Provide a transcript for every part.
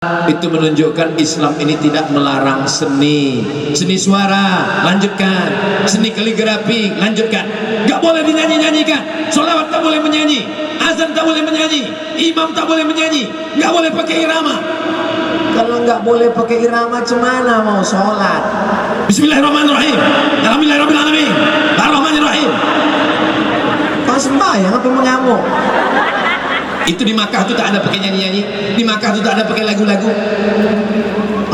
Itu menunjukkan Islam ini tidak melarang seni suara, lanjutkan. Seni kaligrafi, lanjutkan. Gak boleh dinyanyi-nyanyikan. Sholawat tak boleh menyanyi, azan tak boleh menyanyi, imam tak boleh menyanyi, gak boleh pakai irama. Kalau nggak boleh pakai irama, cemana mau sholat? Bismillahirrahmanirrahim, alhamdulillahirrahmanirrahim, ar-rahmanirrahim. Kau sembahyang apa mengamuk? Itu di Makkah tuh tak ada pakai nyanyi-nyanyi, di Makkah tuh tak ada pakai lagu-lagu.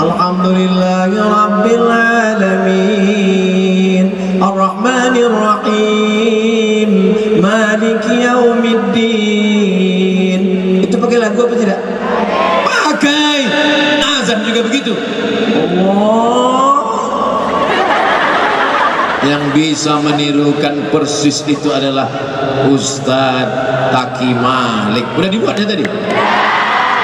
Alhamdulillahirabbil alamin, ar-rahmanirrahim, maliki yaumiddin. Itu pakai lagu apa tidak? Pakai. Azan juga begitu. Allah. Yang bisa menirukan persis itu adalah Ustadz Taki Malik. Udah dibuat ya tadi?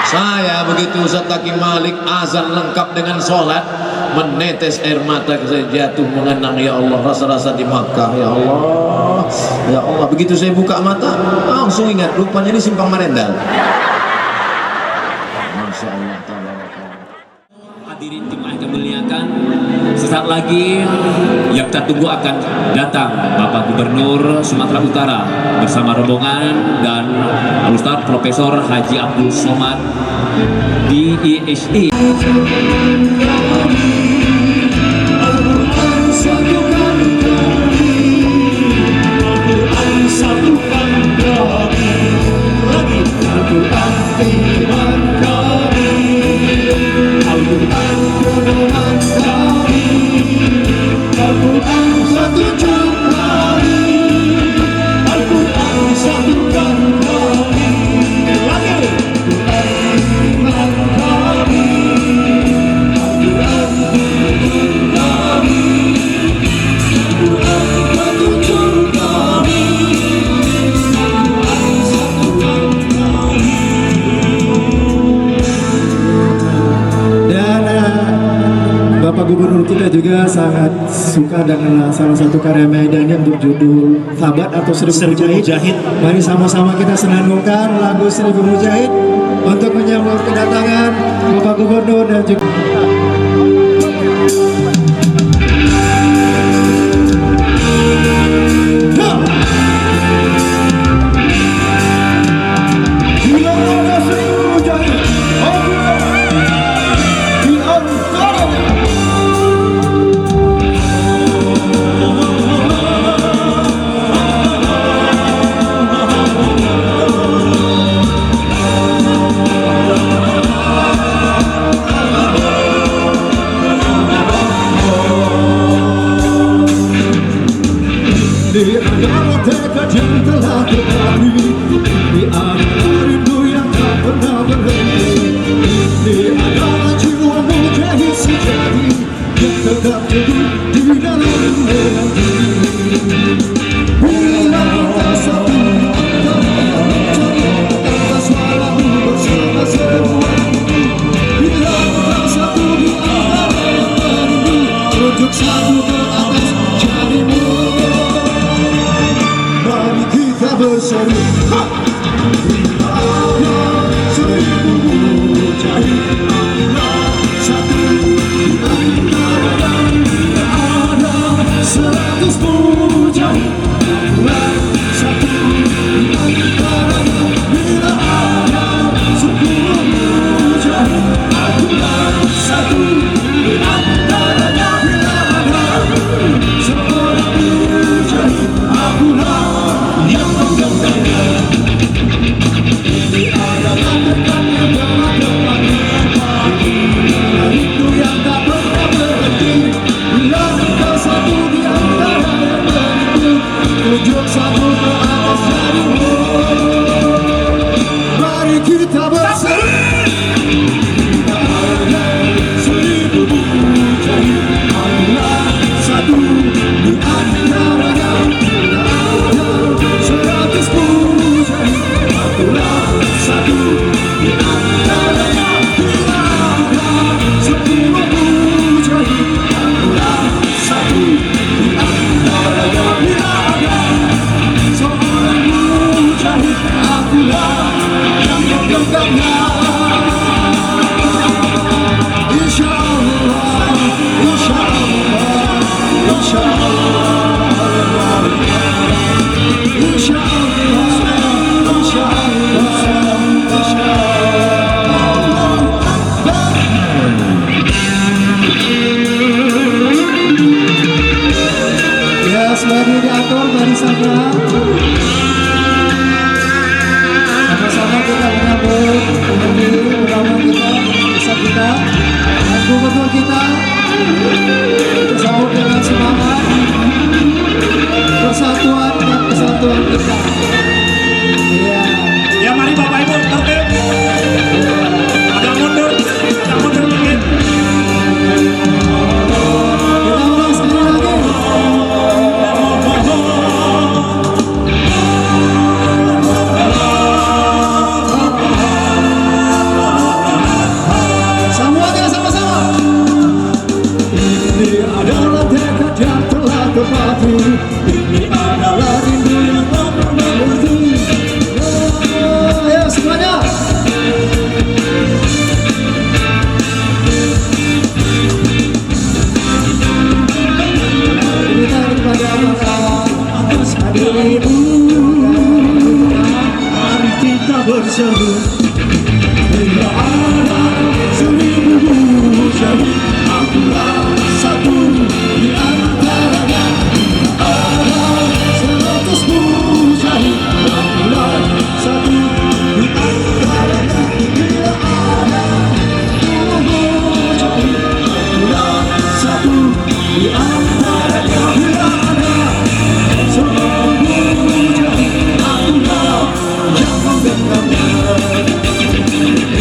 Saya begitu Ustadz Taki Malik azan lengkap dengan sholat, menetes air mata saya jatuh mengenang, ya Allah, rasa-rasa di Makkah, ya Allah, ya Allah. Begitu saya buka mata, langsung ingat, rupanya ini Simpang Marendal. Masya Allah. Hadirin jemaah yang muliakan, sesaat lagi yang kita tunggu akan datang Bapak Gubernur Sumatera Utara bersama rombongan dan Ustadz Profesor Haji Abdul Somad DISI. Bapak Gubernur kita juga sangat suka dengan salah satu karya Maidan yang berjudul Sahabat atau Seribu Mujahid. Mari sama-sama kita senandungkan lagu Seribu Mujahid untuk menyambut kedatangan Bapak Gubernur dan juga di antara tekad yang telah terjadi, di antara rindu yang tak pernah berhenti, di antara jiwa mujahid sejati yang tetap teguh di dalam menanti. Bila kita satu tanpa suara bersama semua, bila kita satu di antara rindu untuk satu ke atas jadi mulia. Mari kita Gubernur kita sambut dengan semangat persatuan dan kesatuan kita. Iya. Ya mari Bapak Ibu tertib. Agak mundur dikit. Kita ulang sekali lagi. Semuanya sama-sama. Ini adalah tekad yang telah terpati. Ini adalah rindu yang tak pernah berhenti. Ayo semuanya. Kita kepada Allah atas hadirin. Mari kita bersatu. Bila ada 1000 syahid, akulah satu di antaranya. Ada 100 syahid, akulah satu di antaranya. Bila ada 1000 syahid, akulah satu di antaranya. Bila ada 1000 syahid, akulah yang menggenggamnya.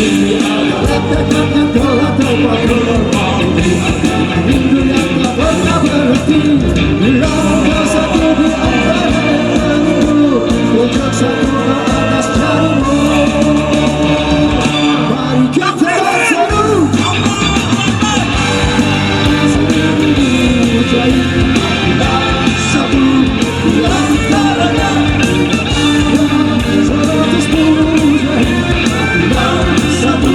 Ini adalah tekad yang telah terpati. Rindu yang tak pernah berhenti. Bila bersatu di antara rindu, untuk satu ke atas jarimu. Mari kita bersatu. 1000 syahid, akulah satu di antaranya. 110 syahid, akulah satu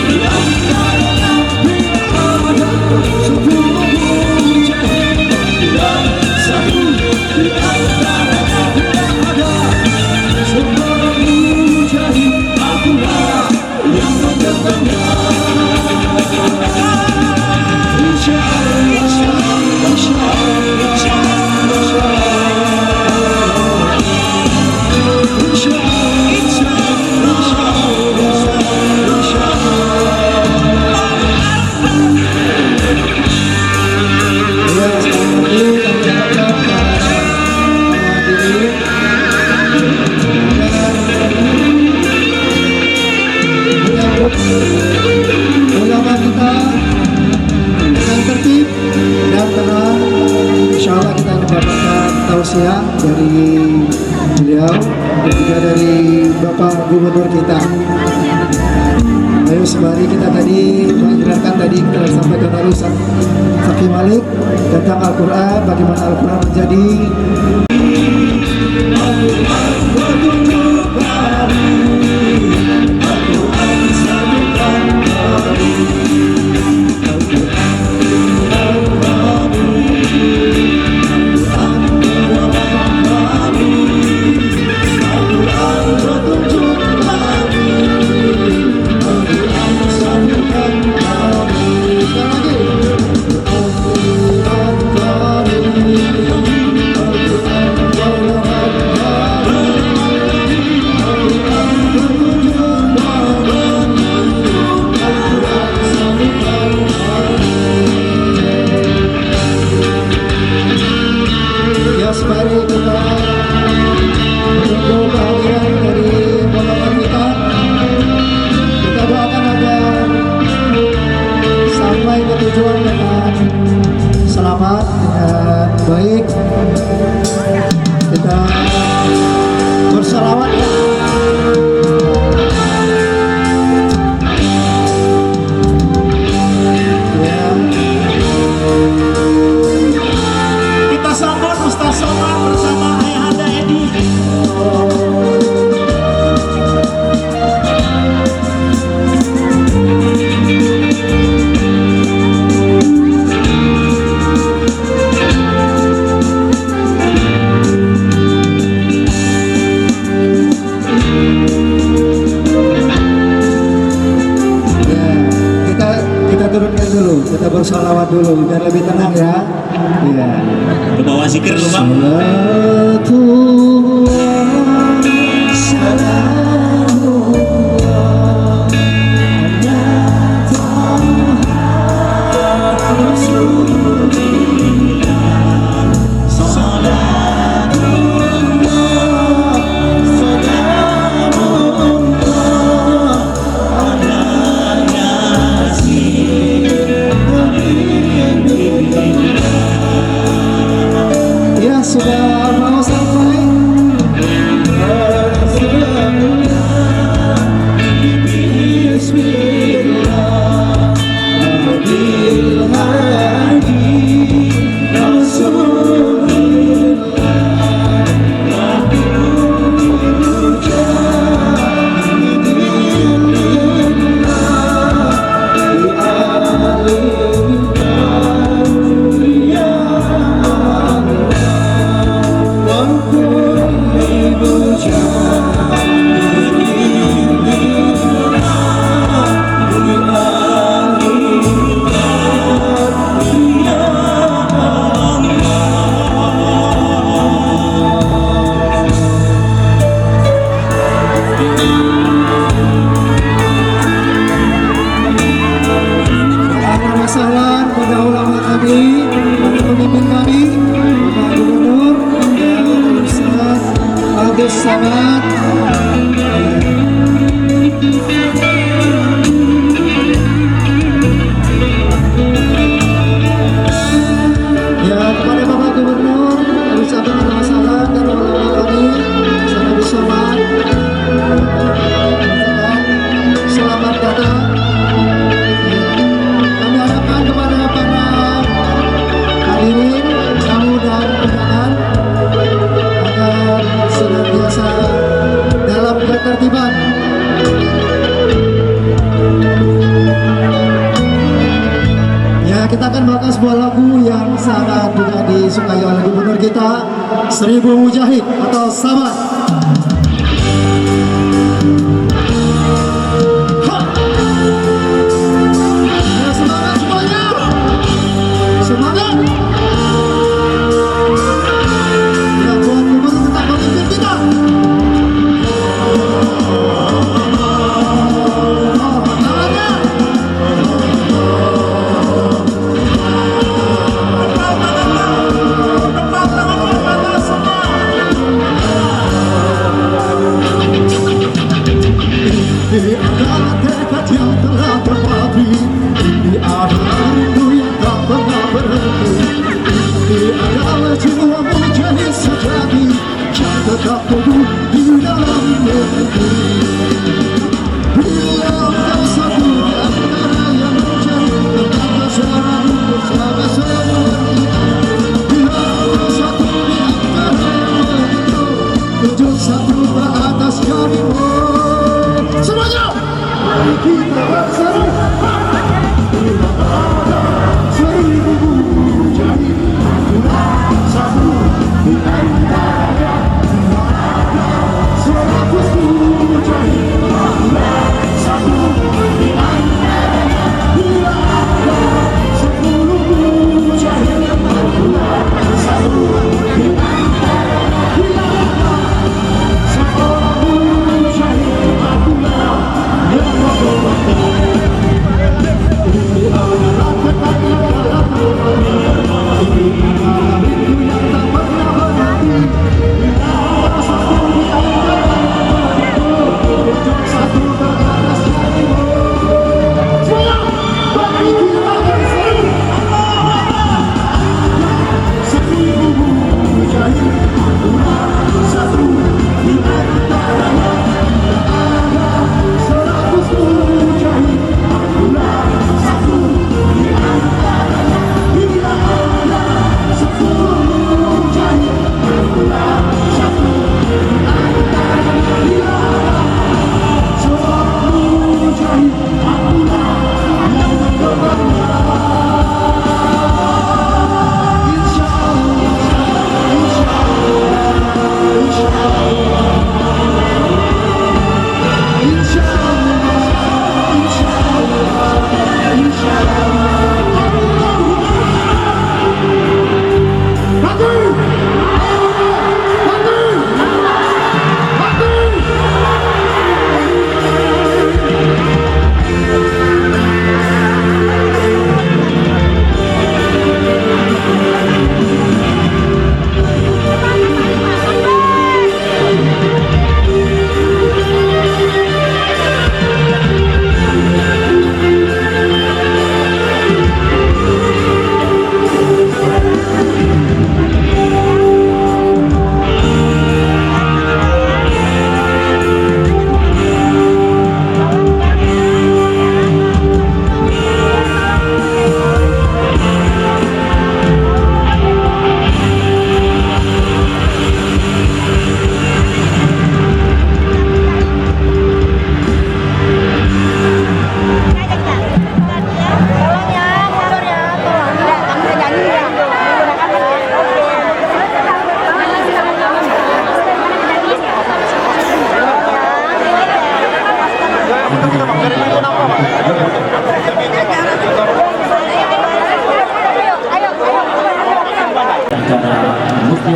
di antaranya. Bila ada 10 syahid, akulah satu di antaranya. Bila ada 10 syahid, akulah yang menggenggamnya. Insya Allah, insya Allah, insya Allah, insya ulama kita dengan tertib dan tenang. Insya Allah kita mendapatkan tausiah dari beliau dan juga dari Bapak Gubernur kita. Ayo sembari kita tadi mendengarkan tadi kita sampaikan dari Ustaz Zaki Malik tentang Al-Quran, bagaimana Al-Quran menjadi kita bersolawat dulu biar lebih tenang ya. Iya. Ke bawah zikir dulu, Bang. Salatullah, salamullah, mewakili pemimpin kami, Bapak Gubernur dan Ustaz Agus Samad. Ya, kepada Bapak Gubernur, kami ucapkan selamat salam dan ulama kami, Ustaz Agus Samad. Selamat datang. Kami harapkan kepada para hadirin, tamu dan undangan agar senantiasa dalam ketertiban. Ya, kita akan bawakan sebuah lagu yang sangat juga disukai oleh gubernur kita, 1000 Mujahid atau Samad.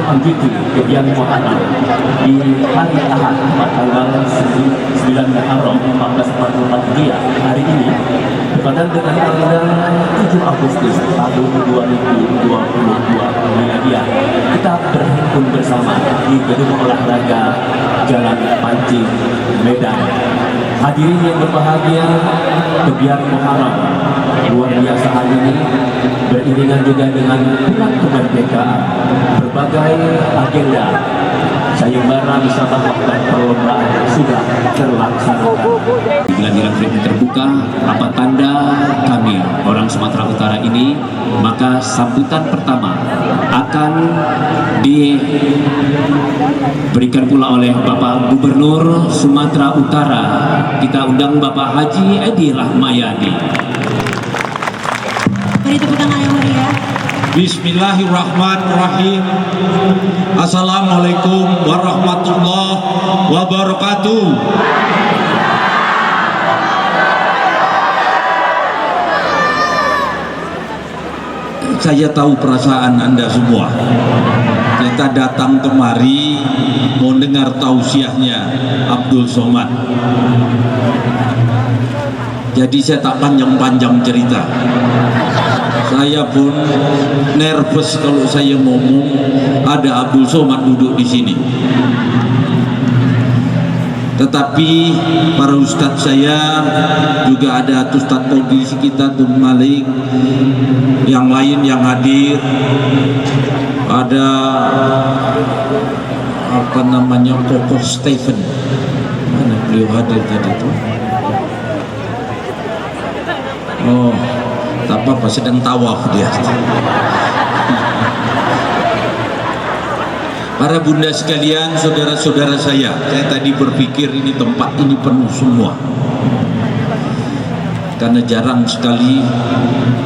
Al-Fitri Kebian Muharram di hari Ahad tanggal 9 Muharram 1444 Hijriah hari ini bertepatan dengan tanggal 7 Agustus tahun 2022 Miladiah, kita berhimpun bersama di gedung olahraga Jalan Pancing Medan. Hadirin yang berbahagia, Kebian Muharram luar biasa hari ini beriringan juga dengan bulan kemerdekaan. Berbagai agenda sayembara musabaqah dan perlombaan sudah terlaksanakan. Giliran free terbuka, apa tanda kami orang Sumatera Utara ini, maka sambutan pertama akan diberikan pula oleh Bapak Gubernur Sumatera Utara. Kita undang Bapak Haji Edi Rahmayadi. Beri tepuk tangan yang meriah. Bismillahirrahmanirrahim. Assalamualaikum warahmatullahi wabarakatuh. Saya tahu perasaan Anda semua. Kita datang kemari mau dengar tausiahnya Abdul Somad. Jadi saya tak panjang-panjang cerita. Saya pun nervous kalau saya ngomong ada Abdul Somad duduk di sini. Tetapi para ustadz saya juga ada ustadz kondisi kita Tun Malik, yang lain yang hadir, ada apa namanya Koko Stephen, mana beliau hadir tadi tuh? Oh, tak apa-apa, sedang tawaf dia. Para bunda sekalian, saudara-saudara saya tadi berpikir ini tempat ini penuh semua. Karena jarang sekali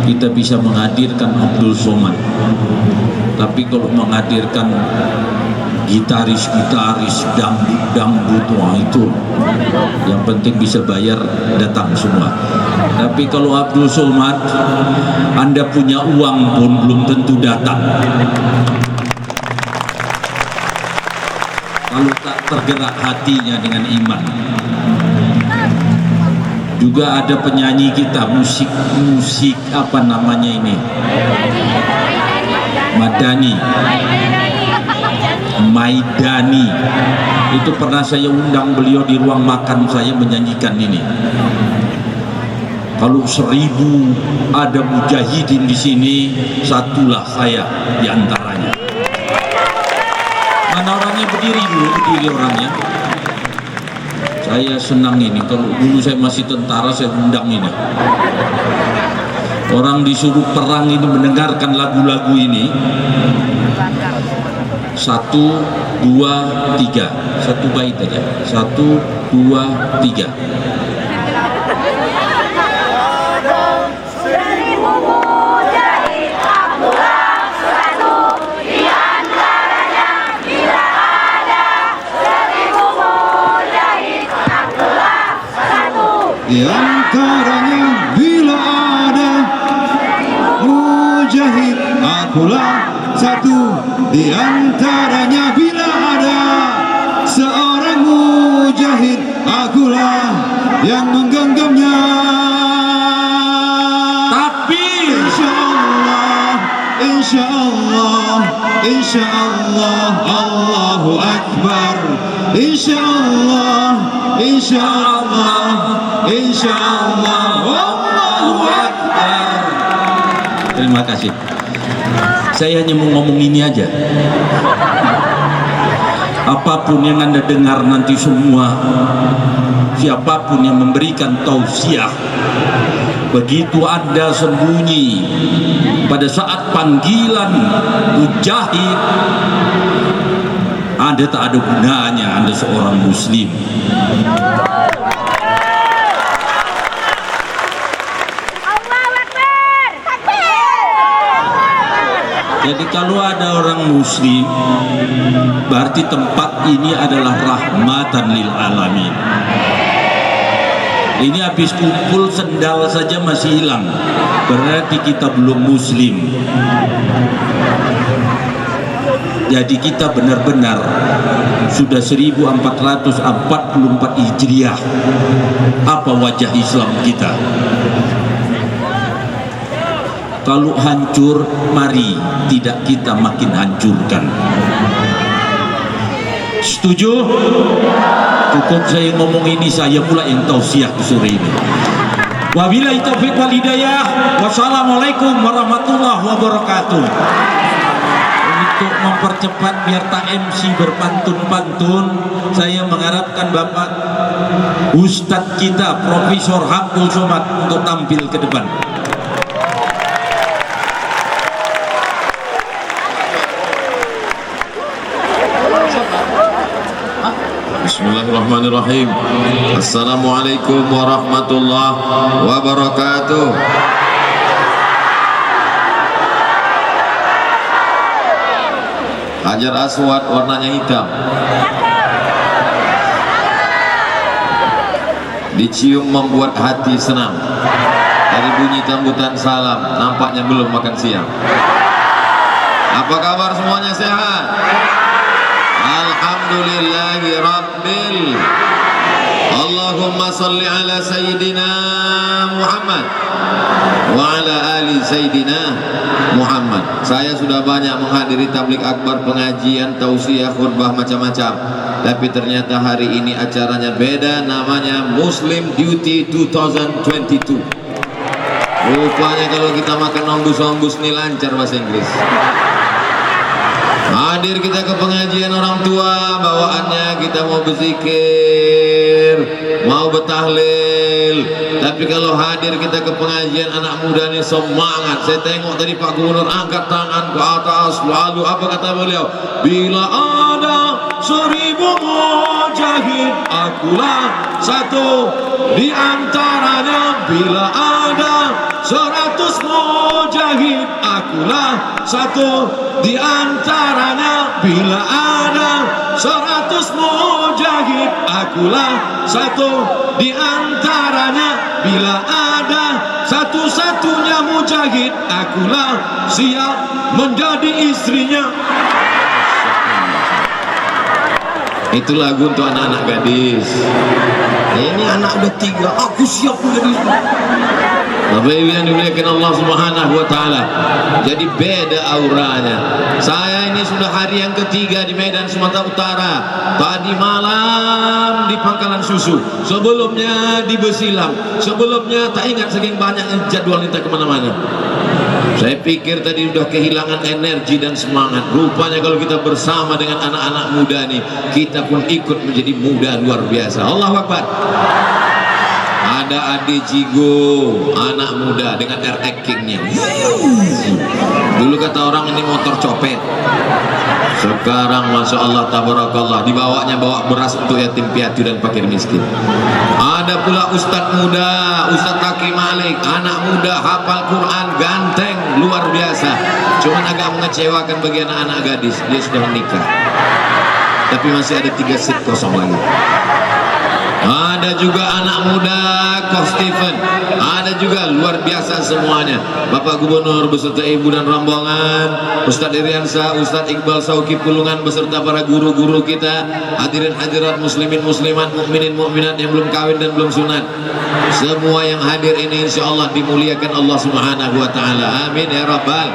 kita bisa menghadirkan Abdul Somad. Tapi kalau menghadirkan gitaris-gitaris, dangdut, wah itu yang penting bisa bayar, datang semua. Tapi kalau Abdul Somad, Anda punya uang pun belum tentu datang. Kalau tak tergerak hatinya dengan iman. Juga ada penyanyi kita, musik apa namanya ini, Maidani. Itu pernah saya undang beliau di ruang makan saya menyanyikan ini. Kalau 1000 ada mujahidin di sini, satulah saya di antaranya. Mana orangnya? Berdiri dulu, berdiri orangnya. Saya senang ini, kalau dulu saya masih tentara saya undang ini. Orang disuruh perang ini mendengarkan lagu-lagu ini. 1, 2, 3, satu bait aja. 1, 2, 3. Di antaranya bila ada mujahid, akulah satu. Di antaranya bila ada seorang mujahid, akulah yang menggenggamnya. Takbir. Insyaallah, insyaallah, Allahu Akbar. Insyaallah, insyaallah, Allahu Akbar. Terima kasih. Saya hanya mau ngomong ini aja. Apapun yang Anda dengar nanti semua, siapapun yang memberikan tausiah, begitu Anda sembunyi pada saat panggilan mujahid, Anda tak ada gunanya. Anda seorang muslim. Jadi kalau ada orang muslim, berarti tempat ini adalah rahmatan lil alamin. Ini habis kumpul sendal saja masih hilang, berarti kita belum muslim. Jadi kita benar-benar sudah 1444 Hijriah. Apa wajah Islam kita? Kalau hancur, mari tidak kita makin hancurkan. Setuju? Cukup saya ngomong ini, saya pula yang tausiah di sore ini. Wabillahi taufiq wal hidayah. Wassalamualaikum warahmatullahi wabarakatuh. Untuk mempercepat biar tak MC berpantun-pantun, saya mengharapkan Bapak Ustadz kita Profesor Abdul Somad untuk tampil ke depan. Bismillahirrahmanirrahim. Assalamualaikum warahmatullahi wabarakatuh. Hajar Aswad warnanya hitam, dicium membuat hati senang. Dari bunyi sambutan salam, nampaknya belum makan siang. Apa kabar semuanya, sehat? Alhamdulillahi Rabbil. Allahumma salli ala Sayyidina Muhammad wa ala ali Sayyidina Muhammad. Saya sudah banyak menghadiri tablik akbar, pengajian, tausiah, khutbah macam-macam. Tapi ternyata hari ini acaranya beda, namanya Muslim Duty 2022. Rupanya kalau kita makan ombus-ombus nih lancar bahasa Inggris. Hadir kita ke pengajian orang tua, bawaannya kita mau berzikir, mau bertahlil. Tapi kalau hadir kita ke pengajian anak muda ini semangat. Saya tengok tadi Pak Gubernur angkat tangan ke atas, lalu apa kata beliau? Bila ada 1000 mujahid, akulah satu di antaranya. Bila ada 100 mujahid, akulah satu di antaranya. Bila ada 100 mujahid, akulah satu di antaranya. Bila ada satu-satunya mujahid, akulah siap menjadi istrinya. Itu lagu untuk anak-anak gadis. Ini anak udah 3, aku siap menjadi istri. Bapak Ibu yang dimuliakan Allah Subhanahu wa taala. Jadi beda auranya. Saya ini sudah hari yang ketiga di Medan Sumatera Utara. Tadi malam di Pangkalan Susu, sebelumnya di Besilam, sebelumnya tak ingat saking banyaknya jadwal kita kemana-mana. Saya pikir tadi udah kehilangan energi dan semangat. Rupanya kalau kita bersama dengan anak-anak muda nih, kita pun ikut menjadi muda luar biasa. Allahu Akbar. Ada Ade Jigo, anak muda dengan RX King-nya. Dulu kata orang ini motor copet. Sekarang Masya Allah tabarakallah, dibawanya bawa beras untuk yatim piatu dan fakir miskin. Ada pula Ustadz muda, Ustadz Taki Malik, anak muda hafal Quran, ganteng, luar biasa. Cuman agak mengecewakan bagi anak-anak gadis, dia sudah menikah. Tapi masih ada 3 seat kosong lagi. Ada juga anak muda Koh Stephen, ada juga luar biasa semuanya. Bapak Gubernur beserta Ibu dan rombongan, Ustadz Iriansa, Ustadz Iqbal Sauki Pulungan beserta para guru-guru kita, hadirin hadirat muslimin muslimat, mukminin mukminat yang belum kawin dan belum sunat. Semua yang hadir ini insya Allah dimuliakan Allah Subhanahu wa taala. Amin ya rabbal.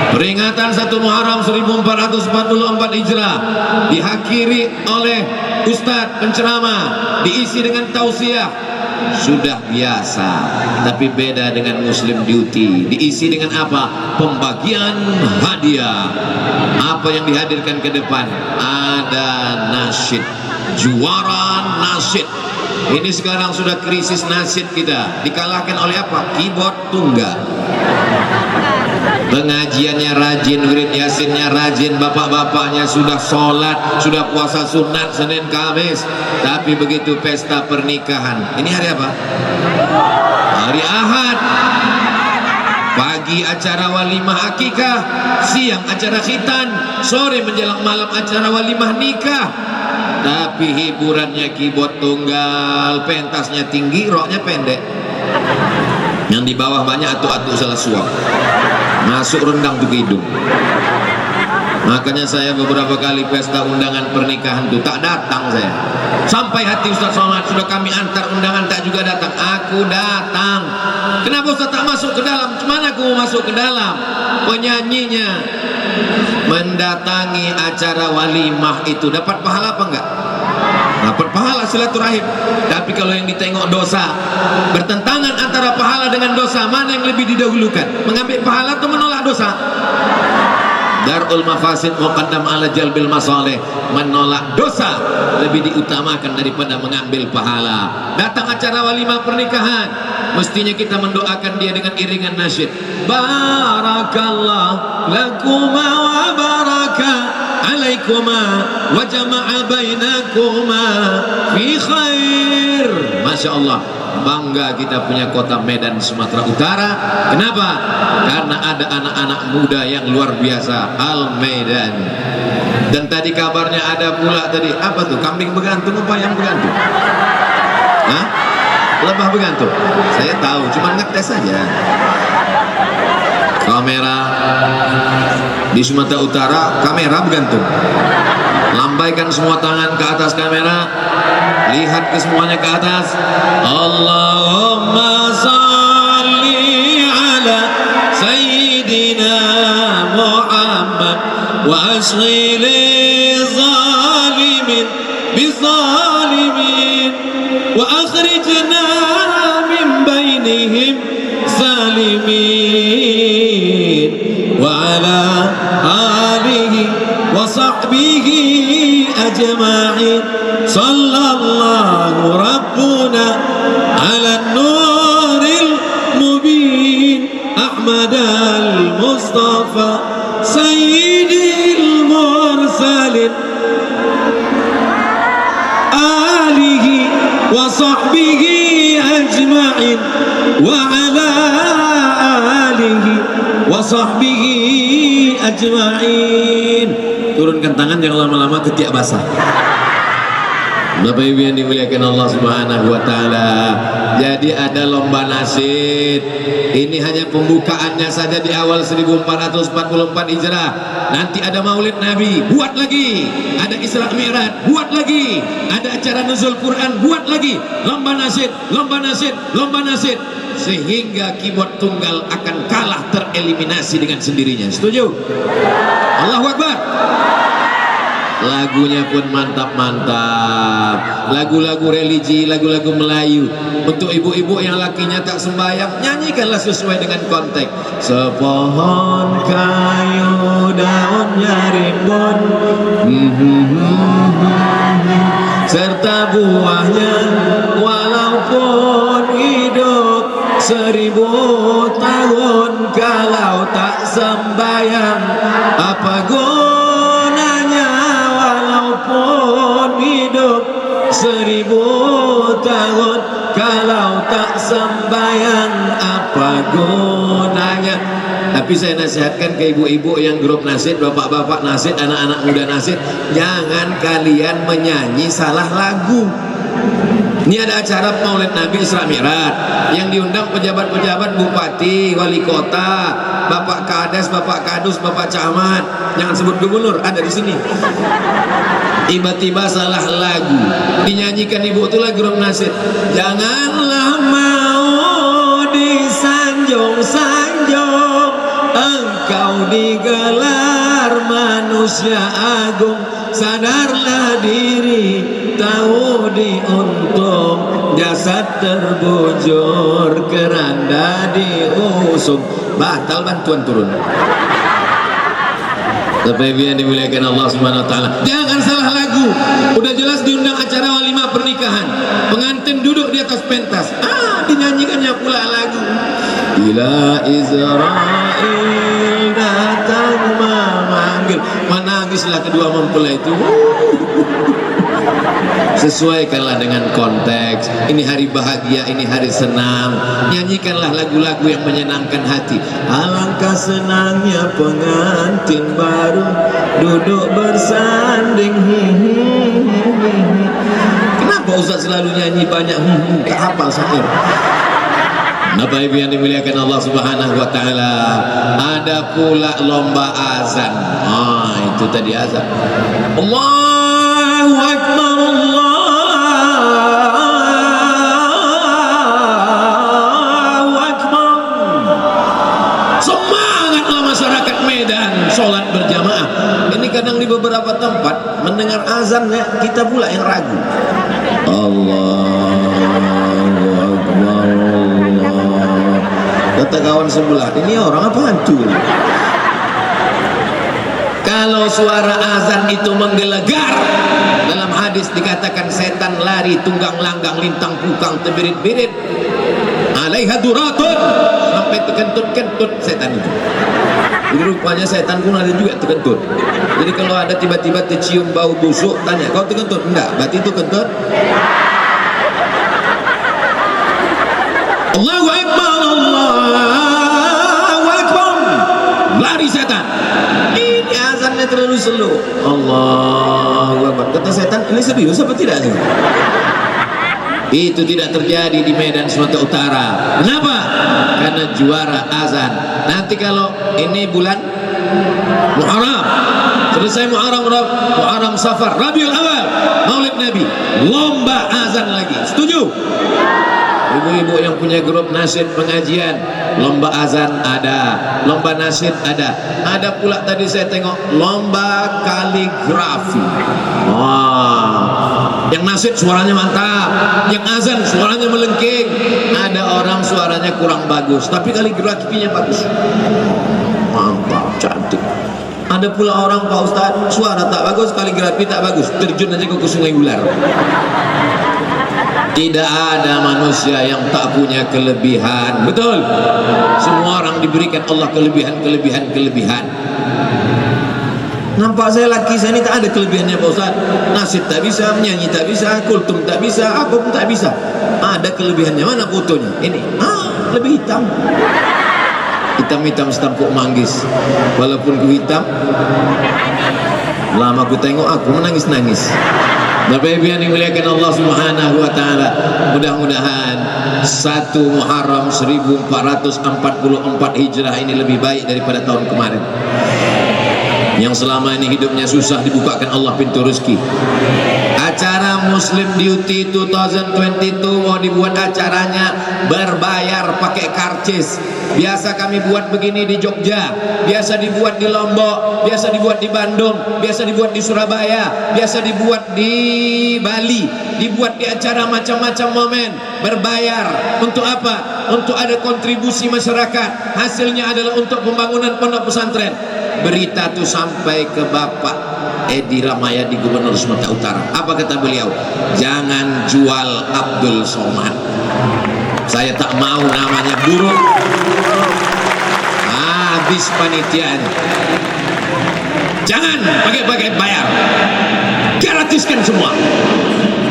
Peringatan 1 Muharram 1444 Hijrah dihakiri oleh Ustadz penceramah, diisi dengan tausiah. Sudah biasa, tapi beda dengan Muslim Duty. Diisi dengan apa? Pembagian hadiah. Apa yang dihadirkan ke depan? Ada nasyid, juara nasyid. Ini sekarang sudah krisis nasyid kita. Dikalahkan oleh apa? Keyboard tunggal. Pengajiannya rajin, wirid yasinnya rajin, bapak-bapaknya sudah sholat, sudah puasa sunat Senin Kamis. Tapi begitu pesta pernikahan, ini hari apa? Hari Ahad. Pagi acara walimah akikah, siang acara khitan, sore menjelang malam acara walimah nikah. Tapi hiburannya keyboard tunggal, pentasnya tinggi, roknya pendek. Yang di bawah banyak atuk-atuk salah suap, masuk rendang tuh ke hidung. Makanya saya beberapa kali pesta undangan pernikahan itu tak datang saya. Sampai hati Ustaz Somad, sudah kami antar undangan tak juga datang. Aku datang. Kenapa Ustaz tak masuk ke dalam? Cuman aku mau masuk ke dalam. Penyanyinya mendatangi acara walimah itu dapat pahala apa enggak? Dapat pahala silaturahim. Tapi kalau yang ditengok dosa, bertentangan antara pahala dengan dosa, mana yang lebih didahulukan? Mengambil pahala atau menolak dosa? Darul mafasid muqaddam ala jalbil masalih. Menolak dosa lebih diutamakan daripada mengambil pahala. Datang acara walimah pernikahan, mestinya kita mendoakan dia dengan iringan nasyid. Barakallah lakuma wa baraka alaikuma wa jama'a bainakuma fi khair. Masya Allah, bangga kita punya kota Medan, Sumatera Utara. Kenapa? Karena ada anak-anak muda yang luar biasa, Al Medan. Dan tadi kabarnya ada pula tadi, apa tuh, kambing begantung apa yang begantung? Hah? Lebah begantung? Saya tahu, cuma ngetes saja. Kamera di Sumatera Utara, kamera begantung. Lambaikan semua tangan ke atas kamera, lihat ke semuanya ke atas. Allahumma salli ala Sayyidina Muhammad wa ashghil zalimin bizalimin wa akhrijna min bainihim salimin wa ala alihi wa sahbihi ajma'in. Sallallahu rabbuna ala nuril mubin Ahmad al-Mustafa sayyidil mursalin alihi wa sahbihi ajma'in wa ala alihi wa sahbihi ajma'in. Turunkan tangan, jangan lama-lama ketiak basah. Bapak Ibu yang dimuliakan Allah Subhanahu wa taala. Jadi ada lomba nasyid. Ini hanya pembukaannya saja di awal 1444 Hijrah. Nanti ada Maulid Nabi, buat lagi. Ada Isra Mi'raj, buat lagi. Ada acara nuzul Quran, buat lagi. Lomba nasyid, lomba nasyid, lomba nasyid. Sehingga keyboard tunggal akan kalah tereliminasi dengan sendirinya. Setuju? Allahu Akbar. Lagunya pun mantap-mantap, lagu-lagu religi, lagu-lagu Melayu. Untuk ibu-ibu yang lakinya tak sembahyang, nyanyikanlah sesuai dengan konteks. Sepohon kayu daunnya rimbun, serta buahnya walaupun hidup 1000 tahun, kalau tak sembahyang apa gunanya? Walaupun hidup 1000 tahun, kalau tak sembahyang apa gunanya? Tapi saya nasihatkan ke ibu-ibu yang grup nasyid, bapak-bapak nasyid, anak-anak muda nasyid, jangan kalian menyanyi salah lagu. Ini ada acara Maulid Nabi Isra Mi'raj yang diundang pejabat-pejabat, bupati, wali kota, bapak kades, bapak kadus, bapak camat, jangan sebut gubernur, ada di sini. Tiba-tiba salah lagu, dinyanyikan ibu itu lagu grup nasyid. Janganlah mau disanjung-sanjung, engkau digelar manusia agung. Sadarlah diri, tahu diuntung, jasad terbujur, keranda diusung. Batal bantuan turun. Tapi yang dimuliakan Allah Subhanahu wa taala, jangan salah lagu. Udah jelas diundang acara walimah pernikahan, pengantin duduk di atas pentas, dinyanyikannya pula lagu. Bila Israel datang memanggil, menangislah kedua mempelai itu. Sesuaikanlah dengan konteks. Ini hari bahagia, ini hari senang. Nyanyikanlah lagu-lagu yang menyenangkan hati. Alangkah senangnya pengantin baru duduk bersanding. Kenapa Ustaz selalu nyanyi banyak? Tak hafal syair. Bapak Ibu yang dimuliakan Allah Subhanahu wa taala, ada pula lomba azan. Itu tadi azan. Allahu Akbar, Allahu Akbar. Semangatlah masyarakat Medan sholat berjamaah. Ini kadang di beberapa tempat mendengar azannya kita pula yang ragu. Allahu Akbar, Allah. Kata kawan sebelah, ini orang apa hantu? Kalau suara azan itu menggelegar, dalam hadis dikatakan setan lari tunggang langgang lintang pukang terbirit-birit, alaiha duratun, sampai terkentut-kentut setan itu. Jadi rupanya setan pun ada juga terkentut. Jadi kalau ada tiba-tiba tercium bau busuk, tanya, kau terkentut? Enggak, berarti itu kentut. Allahu Akbar, Allahu Akbar. Lari setan. Ini azannya terlalu slow. Allahu Akbar. Kata setan, ini serius apa tidak? Itu tidak terjadi di Medan Sumatera Utara. Kenapa? Karena juara azan. Nanti kalau ini bulan Muharram, selesai Muharram Safar, Rabiul Awal, Maulid Nabi, lomba azan lagi. Setuju? Ibu-ibu yang punya grup nasyid pengajian, lomba azan ada, lomba nasyid ada. Ada pula tadi saya tengok lomba kaligrafi. Yang nasyid suaranya mantap, yang azan suaranya melengking. Ada orang suaranya kurang bagus, tapi kaligrafinya bagus, mantap, cantik. Ada pula orang, Pak Ustadz, suara tak bagus, kaligrafi tak bagus, terjun aja ke sungai ular. Tidak ada manusia yang tak punya kelebihan. Betul? Semua orang diberikan Allah kelebihan. Nampak saya laki saya ini tak ada kelebihannya, Pak Ustaz. Nasyid tak bisa, menyanyi tak bisa, kultum tak bisa, apa pun tak bisa. Ada kelebihannya, mana fotonya? Ini, lebih hitam. Hitam-hitam setampuk manggis. Walaupun ku hitam, lama ku tengok aku menangis-nangis. Bapak Ibu yang dimuliakan Allah Subhanahu wa taala, mudah-mudahan 1 Muharram 1444 Hijrah ini lebih baik daripada tahun kemarin. Yang selama ini hidupnya susah, dibukakan Allah pintu rezeki. Acara Muslim Duty 2022 mau dibuat acaranya berbayar pakai karcis. Biasa kami buat begini di Jogja, biasa dibuat di Lombok, biasa dibuat di Bandung, biasa dibuat di Surabaya, biasa dibuat di Bali, dibuat di acara macam-macam momen berbayar. Untuk apa? Untuk ada kontribusi masyarakat. Hasilnya adalah untuk pembangunan pondok pesantren. Berita itu sampai ke Bapak Edi Ramayadi, Gubernur Sumatera Utara. Apa kata beliau? Jangan jual Abdul Somad. Saya tak mau namanya buruk. Habis panitianya. Jangan pakai bayar. Gratiskan semua.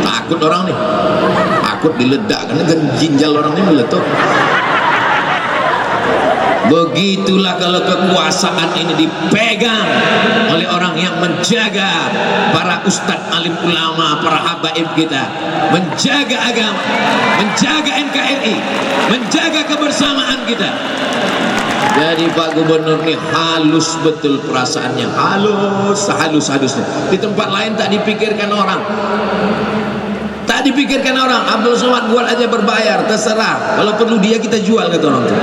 Takut orang nih. Takut diledak karena ginjal orang ini meletup. Begitulah kalau kekuasaan ini dipegang oleh orang yang menjaga para ustadz, alim ulama, para habaib kita, menjaga agama, menjaga NKRI, menjaga kebersamaan kita. Jadi Pak Gubernur ini halus betul perasaannya, halus-halusnya. Di tempat lain tak dipikirkan orang. Tak dipikirkan orang. Abdul Somad buat aja berbayar, terserah. Kalau perlu dia kita jual, kata orang itu.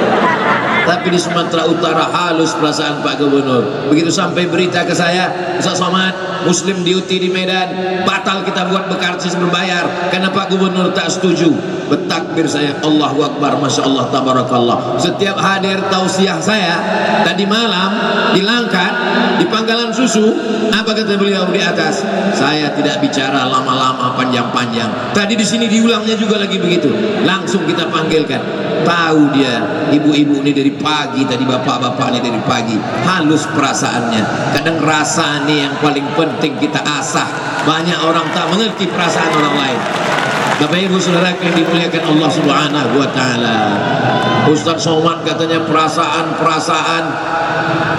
Tapi di Sumatera Utara halus perasaan Pak Gubernur. Begitu sampai berita ke saya, Ustaz Somad, Muslim Duty di Medan, batal kita buat berkarcis berbayar karena Pak Gubernur tak setuju. Bertakbir saya, Allahu Akbar, Masya Allah, Tabarakallah. Setiap hadir tausiah saya tadi malam di Langkat, di Pangkalan Susu, apa kata beliau di atas? Saya tidak bicara lama-lama, panjang-panjang. Tadi di sini diulangnya juga lagi begitu. Langsung kita panggilkan. Tahu dia, ibu-ibu ini dari pagi, tadi bapak-bapak ini dari pagi. Halus perasaannya. Kadang rasa ini yang paling penting kita asah. Banyak orang tak mengerti perasaan orang lain. Bapak Ibu Saudara yang dimuliakan Allah Subhanahu wa taala. Ustaz Somad katanya perasaan.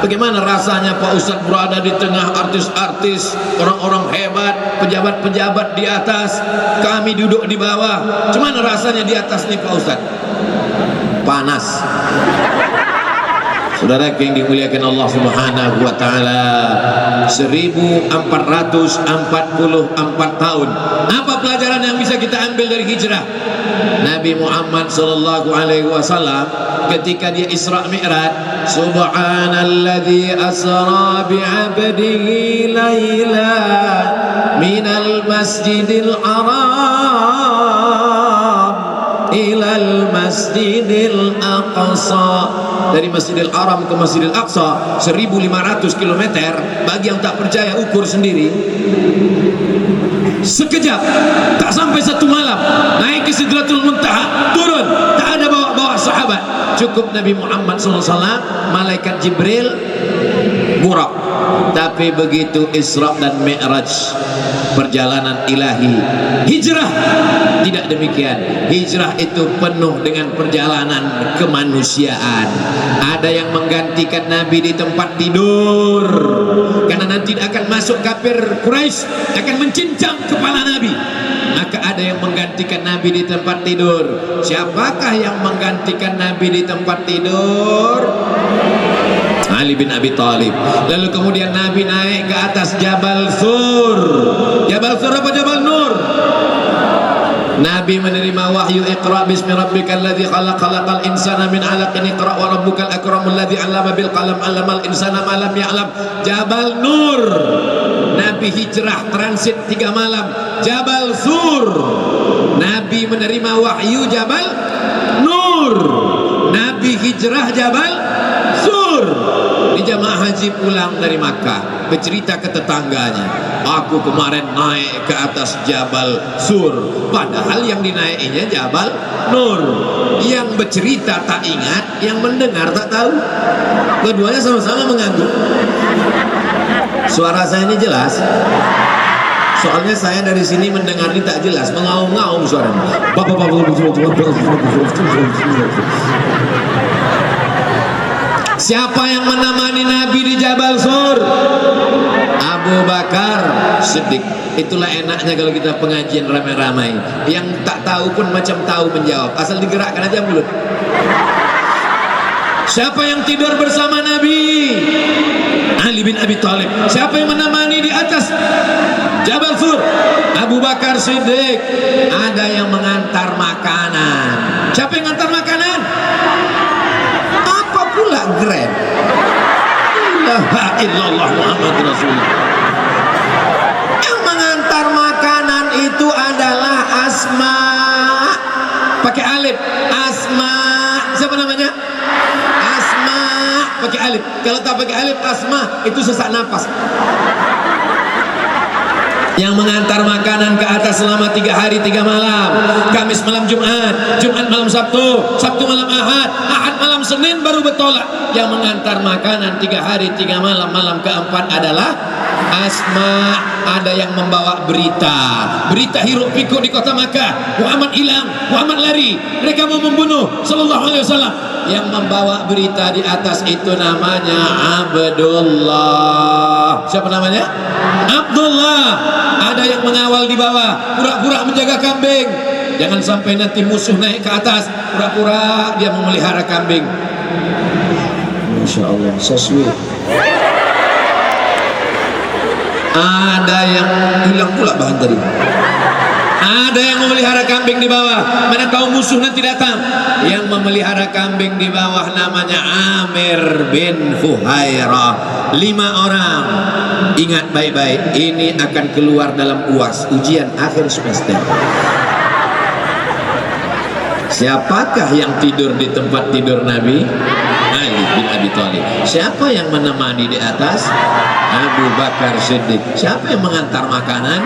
Bagaimana rasanya Pak Ustaz berada di tengah artis-artis, orang-orang hebat, pejabat-pejabat di atas, kami duduk di bawah. Cuman rasanya di atas nih Pak Ustaz? panas. Saudara yang dimuliakan Allah Subhanahu wa taala, 1444 tahun. Apa pelajaran yang bisa kita ambil dari hijrah? Nabi Muhammad sallallahu alaihi wasallam ketika dia Isra Mi'raj, subhanalladzi asra bi 'abdihi laila minal masjidil haram ilal masjidil aqsa. Dari Masjidil Haram ke Masjidil Aqsa 1500 km. Bagi yang tak percaya ukur sendiri. Sekejap, tak sampai 1 malam, naik ke Sidratul Muntaha, turun, tak ada bawa-bawa sahabat, cukup Nabi Muhammad SAW, malaikat Jibril, Burak. Tapi begitu Isra dan Mi'raj, perjalanan ilahi, hijrah tidak demikian. Hijrah itu penuh dengan perjalanan kemanusiaan. Ada yang menggantikan Nabi di tempat tidur, karena nanti akan masuk kafir Quraisy, akan mencincang kepala Nabi. Maka ada yang menggantikan Nabi di tempat tidur. Siapakah yang menggantikan Nabi di tempat tidur? Ali bin Abi Thalib. Lalu kemudian Nabi naik ke atas Jabal Sur. Jabal Sur apa Jabal Nur? Nabi menerima wahyu, Iqra bismi rabbikal ladzi khalaq, khalaqal insana min 'alaqin, Iqra wa rabbukal akramul ladzi 'allama bil qalam, 'allamal insana ma lam ya'lam. Jabal Nur. Nabi hijrah transit 3 malam. Jabal Sur. Nabi menerima wahyu Jabal Nur. Nabi hijrah Jabal Sur. Di jamaah haji pulang dari Makkah, bercerita ke tetangganya, aku kemarin naik ke atas Jabal Sur. Padahal yang dinaikinya Jabal Nur. Yang bercerita tak ingat, yang mendengar tak tahu. Keduanya sama-sama mengangguk. Suara saya ini jelas? Soalnya saya dari sini mendengar ini tak jelas, mengaum-ngaum suaranya. Siapa yang menemani Nabi di Jabal Sur? Abu Bakar Siddiq. Itulah enaknya kalau kita pengajian ramai-ramai. Yang tak tahu pun macam tahu menjawab, asal digerakkan aja mulut. Siapa yang tidur bersama Nabi? Ali bin Abi Thalib. Siapa yang menemani di atas Jabal Sur? Abu Bakar Siddiq. Ada yang mengantar makanan. Siapa yang mengantar makanan? Apa pula Grab? La ilaha illallah Muhammad Rasulullah. Yang mengantar makanan itu adalah Asma. Pakai alif. Asma. Siapa namanya? Asma. Pakai alif. Kalau tak pakai alif, Asma itu sesak nafas. Yang mengantar makanan ke atas selama 3 hari 3 malam. Kamis malam Jumat, Jumat malam Sabtu, Sabtu malam Ahad, Ahad malam Senin baru bertolak. Yang mengantar makanan 3 hari 3 malam, malam keempat adalah Asma. Ada yang membawa berita hiruk pikuk di kota Makkah. Muhammad hilang, Muhammad lari, mereka mau membunuh Sallallahu Alaihi Wasallam. Yang membawa berita di atas itu namanya Abdullah. Siapa namanya? Abdullah. Ada yang mengawal di bawah, pura-pura menjaga kambing. Jangan sampai nanti musuh naik ke atas, pura-pura dia memelihara kambing. Masya Allah, so sweet. Ada yang hilang pula bahan tadi. Ada yang memelihara kambing di bawah. Mana tahu musuh nanti datang. Yang memelihara kambing di bawah namanya Amir bin Fuhairah. 5 orang. Ingat baik-baik, ini akan keluar dalam UAS, ujian akhir semester. Siapakah yang tidur di tempat tidur Nabi? Ali bin Abi Thalib. Siapa yang menemani di atas? Abu Bakar Siddiq. Siapa yang mengantar makanan?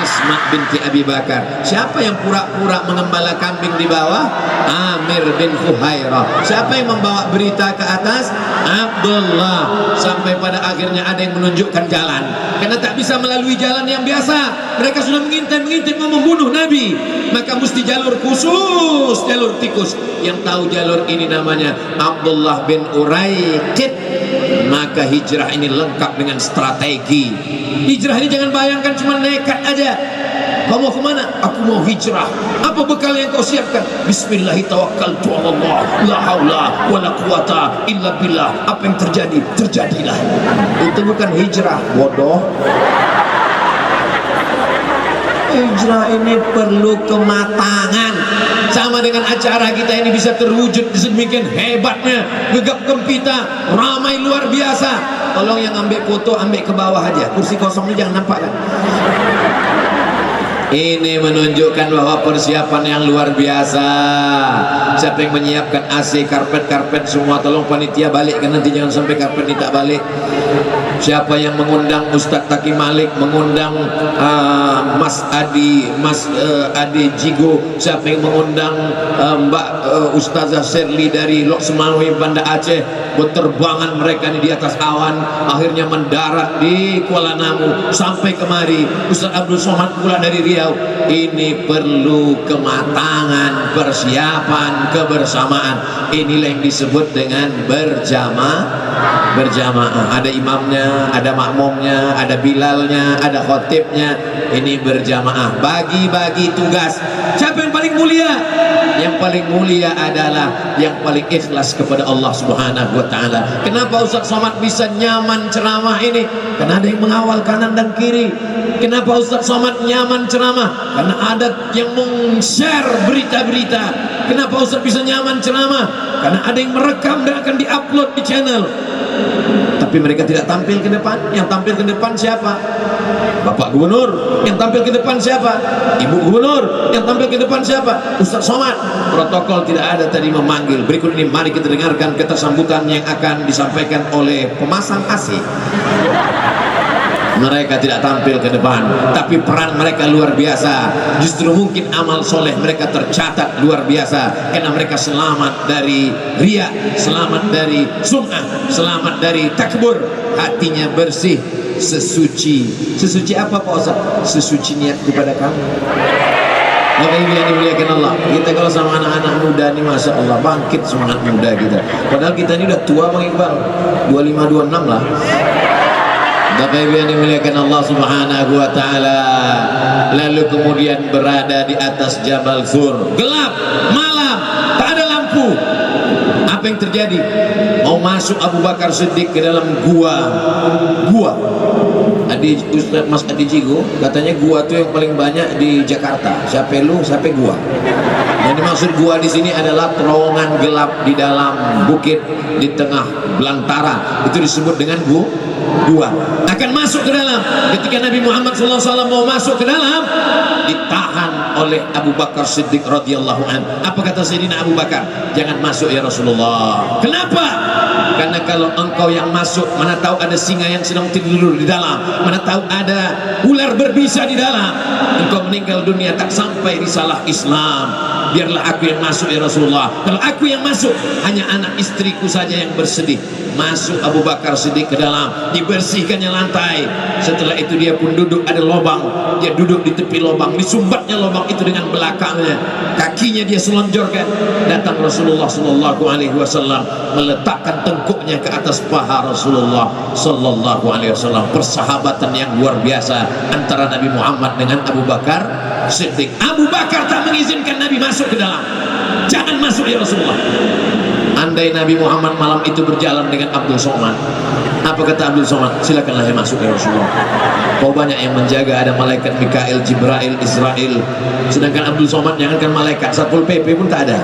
Asma binti Abi Bakar. Siapa yang pura-pura mengembala kambing di bawah? Amir bin Fuhairah. Siapa yang membawa berita ke atas? Abdullah. Sampai pada akhirnya ada yang menunjukkan jalan, karena tak bisa melalui jalan yang biasa. Mereka sudah mengintip mau membunuh Nabi, maka mesti jalur khusus, jalur tikus. Yang tahu jalur ini namanya Abdullah bin Uraiqid. Maka hijrah ini lengkap dengan strategi. Hijrah ini jangan bayangkan cuma nekat aja. kau mau kemana? Aku mau hijrah. Apa bekal yang kau siapkan? Bismillahirrahmanirrahim, Allah, la haula wala quwata illa billah. Apa yang terjadi, terjadilah. Itu bukan hijrah, bodoh. Hijrah ini perlu kematangan. Sama dengan acara kita ini bisa terwujud sedemikian hebatnya, gegap gempita, ramai luar biasa. Tolong yang ambil foto ambil ke bawah aja, kursi kosong ini jangan nampak kan. Ini menunjukkan bahwa persiapan yang luar biasa. Siapa yang menyiapkan AC, karpet semua, tolong panitia balikkan nanti, jangan sampai karpet ini tak balik. Siapa yang mengundang Ustadz Taki Malik, mengundang Mas Adi Jigo, siapa yang mengundang Mbak Ustazah Sherly dari Lok Semawi Banda Aceh, berterbangan mereka ini di atas awan, akhirnya mendarat di Kuala Namu sampai kemari. Ustadz Abdul Somad pula dari Riau. Ini perlu kematangan, persiapan, kebersamaan. Inilah yang disebut dengan berjamaah. Ada imamnya, ada makmumnya, ada bilalnya, ada khotibnya. Ini berjamaah, bagi-bagi tugas. Siapa yang paling mulia? Yang paling mulia adalah yang paling ikhlas kepada Allah Subhanahu wa ta'ala. Kenapa Ustaz Somad bisa nyaman ceramah ini? Karena ada yang mengawal kanan dan kiri. Kenapa Ustaz Somad nyaman ceramah? Karena ada yang meng-share berita-berita. Kenapa Ustaz bisa nyaman ceramah? Karena ada yang merekam dan akan di-upload di channel. Tapi mereka tidak tampil ke depan. Yang tampil ke depan siapa? Bapak Gubernur. Yang tampil ke depan siapa? Ibu Gubernur. Yang tampil ke depan siapa? Ustaz Somad. Protokol tidak ada tadi memanggil. Berikut ini mari kita dengarkan kata sambutan yang akan disampaikan oleh pemasang AC. Mereka tidak tampil ke depan, tapi peran mereka luar biasa. Justru mungkin amal soleh mereka tercatat luar biasa, karena mereka selamat dari riya, selamat dari sum'ah, selamat dari takbur. Hatinya bersih, sesuci. Sesuci apa Pak Ustaz? Sesuci niat kepada kamu. Bapak Ibu yang dimuliakan Allah, kita kalau sama anak-anak muda ini Masya Allah bangkit semangat muda kita. Padahal kita ini udah tua Bang Iqbal, 25-26 lah. Bapak Ibu yang dimuliakan Allah Subhanahu wa ta'ala. Lalu kemudian berada di atas Jabal Sur, gelap, malam, tak ada lampu. Apa yang terjadi? Mau masuk Abu Bakar Siddiq ke dalam gua. Ustaz Mas Adi Jigo katanya gua tuh yang paling banyak di Jakarta. Siapa lu, siapa gua. Yang dimaksud gua di sini adalah terowongan gelap di dalam bukit di tengah belantara. Itu disebut dengan gua. Akan masuk ke dalam. Ketika Nabi Muhammad SAW mau masuk ke dalam, ditahan oleh Abu Bakar Siddiq radhiyallahu anhu. Apa kata Sayyidina Abu Bakar? Jangan masuk ya Rasulullah. Kenapa? Karena kalau engkau yang masuk, mana tahu ada singa yang sedang tidur di dalam, mana tahu ada ular berbisa di dalam, engkau meninggal dunia tak sampai risalah Islam. Biarlah aku yang masuk ya Rasulullah. Kalau aku yang masuk, hanya anak istriku saja yang bersedih. Masuk Abu Bakar Siddiq ke dalam, dibersihkannya lantai. Setelah itu dia pun duduk, ada lubang, dia duduk di tepi lubang, disumbatnya lubang itu dengan belakangnya, kakinya dia selonjorkan. Datang Rasulullah Sallallahu Alaihi Wasallam, meletakkan tengkuknya ke atas paha Rasulullah Sallallahu Alaihi Wasallam. Persahabatan yang luar biasa antara Nabi Muhammad dengan Abu Bakar Siddiq. Abu Bakar tak mengizinkan Nabi masuk ke dalam. Jangan masuk ya Rasulullah. Andai Nabi Muhammad malam itu berjalan dengan Abdul Somad, apa kata Abdul Somad? Silakanlah yang masuk ya Rasulullah. Kau banyak yang menjaga, ada malaikat Mikail, Jibrail, Israel. Sedangkan Abdul Somad jangankan malaikat, Satpol PP pun tak ada.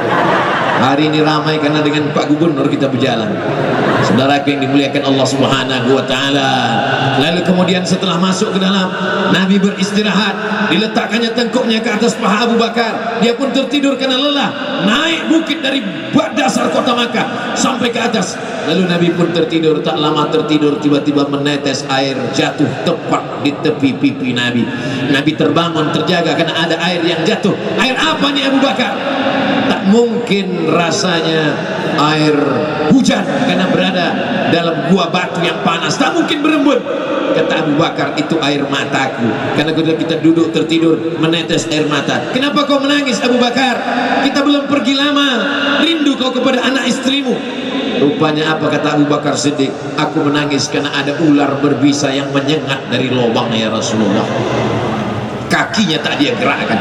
Hari ini ramai karena dengan Pak Gubernur kita berjalan. Saudaraku yang dimuliakan Allah Subhanahu wa ta'ala. Lalu kemudian setelah masuk ke dalam, Nabi beristirahat, diletakkannya tengkuknya ke atas paha Abu Bakar. Dia pun tertidur karena lelah. Naik bukit dari dasar kota Makkah sampai ke atas. Lalu Nabi pun tertidur. Tak lama tertidur, tiba-tiba menetes air jatuh tepat di tepi pipi Nabi. Nabi terbangun, terjaga karena ada air yang jatuh. Air apa nih Abu Bakar? Tak mungkin rasanya air hujan karena berada dalam gua batu yang panas. Tak mungkin berembun. Kata Abu Bakar, itu air mataku. Karena kita duduk tertidur, menetes air mata. Kenapa kau menangis Abu Bakar? Kita belum pergi lama. Rindu kau kepada anak istrimu. Rupanya apa kata Abu Bakar Siddiq? Aku menangis karena ada ular berbisa yang menyengat dari lubangnya ya Rasulullah. kakinya tak dia gerakkan.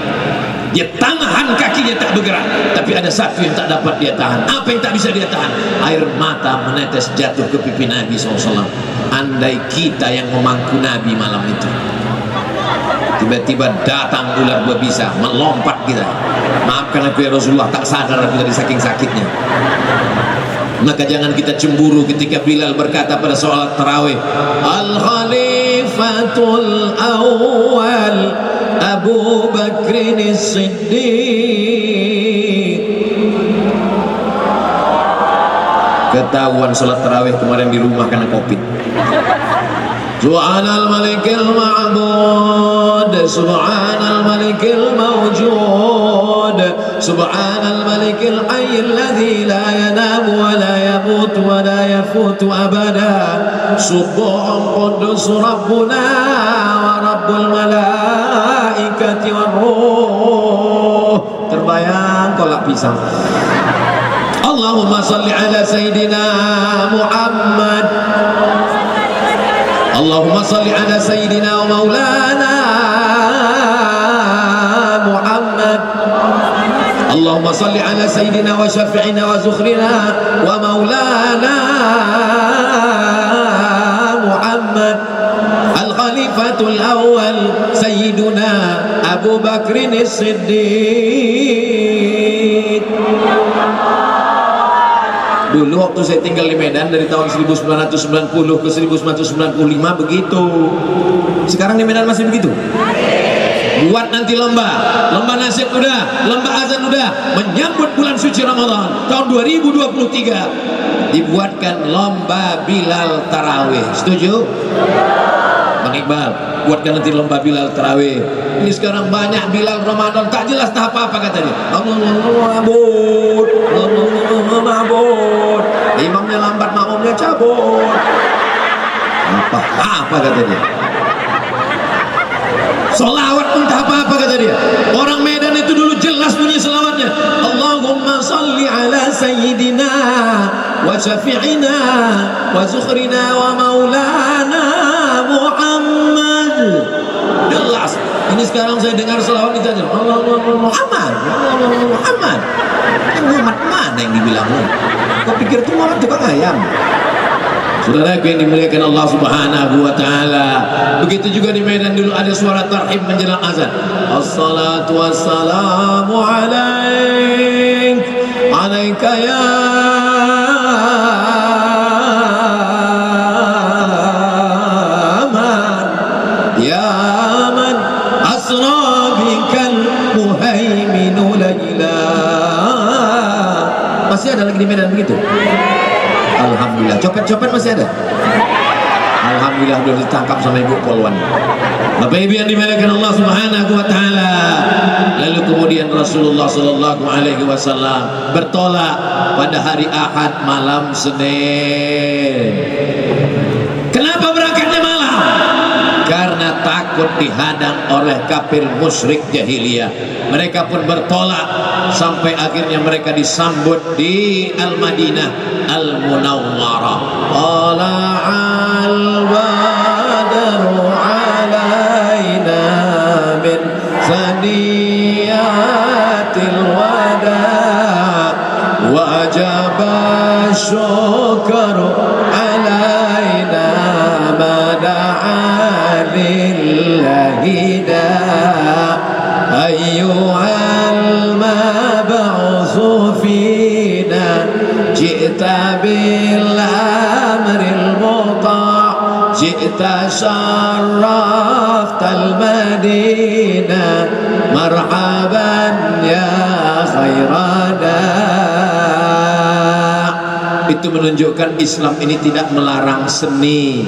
Dia tahan kakinya tak bergerak, tapi ada satu yang tak dapat dia tahan. Apa yang tak bisa dia tahan? Air mata menetes jatuh ke pipi Nabi SAW. Andai kita yang memangku Nabi malam itu, tiba-tiba datang ular berbisa melompat kita, maafkan aku ya Rasulullah, tak sadar aku tadi saking sakitnya. Maka jangan kita cemburu ketika Bilal berkata pada sholat tarawih, Al-Khalifatul Awwal Abu Bakrin As-Siddiq. Ketahuan sholat tarawih kemarin di rumah karena COVID. Subhanal Malikil Ma'bud, Subhanal Malikil Mawjud, Subhanal Malikil Hayyil Ladzi la yanamu wa la yamut wa la yafutu abada. Subhan Qudus Rabbuna wa Rabbul Malaikati wa Ruh. Terbayang kolak pisang. Allahumma salli ala Sayyidina Muhammad. Allahumma salli ala Sayyidina wa Maulana Muhammad. Allahumma salli ala Sayyidina wa Syafi'ina wa Zukhrina wa Maulana Muhammad. Al-Khalifatul Awwal Sayyiduna Abu Bakrin As-Siddiq. Dulu waktu saya tinggal di Medan dari tahun 1990 ke 1995 begitu. Sekarang di Medan masih begitu. Buat nanti lomba nasyid udah, lomba azan udah, menyambut bulan suci Ramadan tahun 2023 dibuatkan lomba Bilal Tarawih. Setuju? Bang Iqbal, buatkan nanti lomba Bilal Tarawih. Ini sekarang banyak Bilal Ramadan tak jelas tak apa-apa katanya. Allah mabut, Allah mabut. Imamnya lambat, makmumnya cabut. Apa kata dia? Salawat pun tak apa-apa kata dia. Orang Medan itu dulu jelas bunyi selawatnya. Allahumma salli ala Sayyidina wa Syafi'ina wa Zukhrina wa Maulana Muhammad. Jelas. Ini sekarang saya dengar selawat ditanya Allah Muhammad, Allah Muhammad. Muhammad mana yang dibilang? Kau pikir itu Muhammad tukang ayam? Saudaraku yang dimuliakan Allah Subhanahu wa taala. Begitu juga di Medan dulu ada suara tarhib menjelang azan. Assalatu wassalamu alaik, alaika ya man, ya man asra bikal muhaiminu layla. Masih ada lagi di Medan begitu? Alhamdulillah, copet-copet masih ada. Alhamdulillah sudah ditangkap sama ibu polwan. Bapak Ibu yang dimuliakan Allah Subhanahu wa taala. Lalu kemudian Rasulullah sallallahu alaihi wasallam bertolak pada hari Ahad malam Senin. Kenapa berangkatnya malam? Karena takut dihadang oleh kafir musyrik jahiliyah. Mereka pun bertolak sampai akhirnya mereka disambut di Al-Madinah Al-Munawwarah. Tala'al badru alaina min saniyatil wada wajaba syukru alaina mada'a lillahi da ayyuhal mab'utsu fina ji'ta bil amril muta' ji'ta syarraftal madinah marhaban ya khairada. Itu menunjukkan Islam ini tidak melarang seni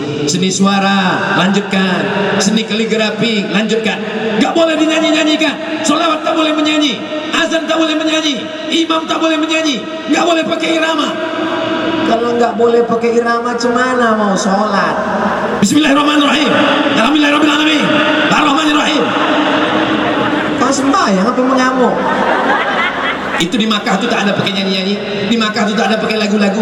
suara, lanjutkan. Seni kaligrafi, lanjutkan. Gak boleh dinyanyi-nyanyikan. Sholawat tak boleh menyanyi, azan tak boleh menyanyi, imam tak boleh menyanyi, gak boleh pakai irama. Kalau gak boleh pakai irama, cemana mau sholat? Bismillahirrahmanirrahim, alhamdulillahirrahmanirrahim, ar-rahmanirrahim. Kalau sembahyang apa mengamuk? Itu di Makkah itu tak ada pakai nyanyi-nyanyi, di Makkah itu tak ada pakai lagu-lagu.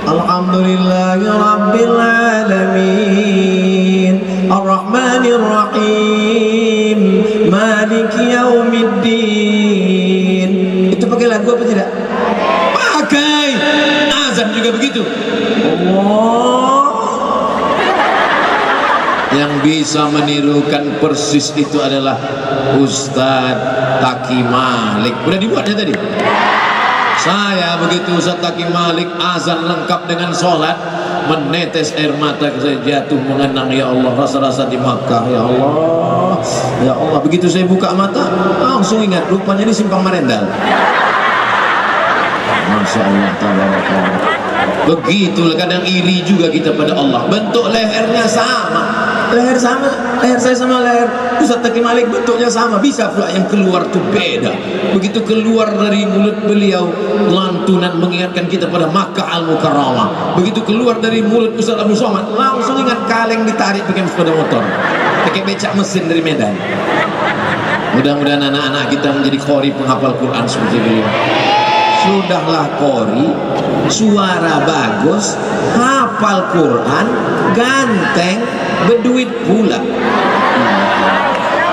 Alhamdulillahi Rabbil Alamin Ar-Rahmanir Rahim juga begitu. Allah. Yang bisa menirukan persis itu adalah Ustadz Taki Malik. Udah dibuat ya tadi? Saya begitu Ustadz Taki Malik azan lengkap dengan sholat, menetes air mata saya jatuh mengenang, ya Allah, rasa-rasa di Makkah, ya Allah, ya Allah. Begitu saya buka mata langsung ingat, rupanya di Simpang Marendal. Masya Allah, tabarakallah. Begitulah kadang iri juga kita pada Allah. Bentuk lehernya sama, leher saya sama leher Ustadz Taki Malik bentuknya sama, bisa pula yang keluar tuh beda. Begitu keluar dari mulut beliau lantunan mengingatkan kita pada Makkah Al-Mukarramah. Begitu keluar dari mulut Ustadz Abu Somad langsung ingat kaleng ditarik pakai sepeda motor, pakai becak mesin dari Medan. Mudah-mudahan anak-anak kita menjadi qori penghafal Quran seperti beliau. Sudahlah qori, suara bagus, hafal Quran, ganteng, berduit pula.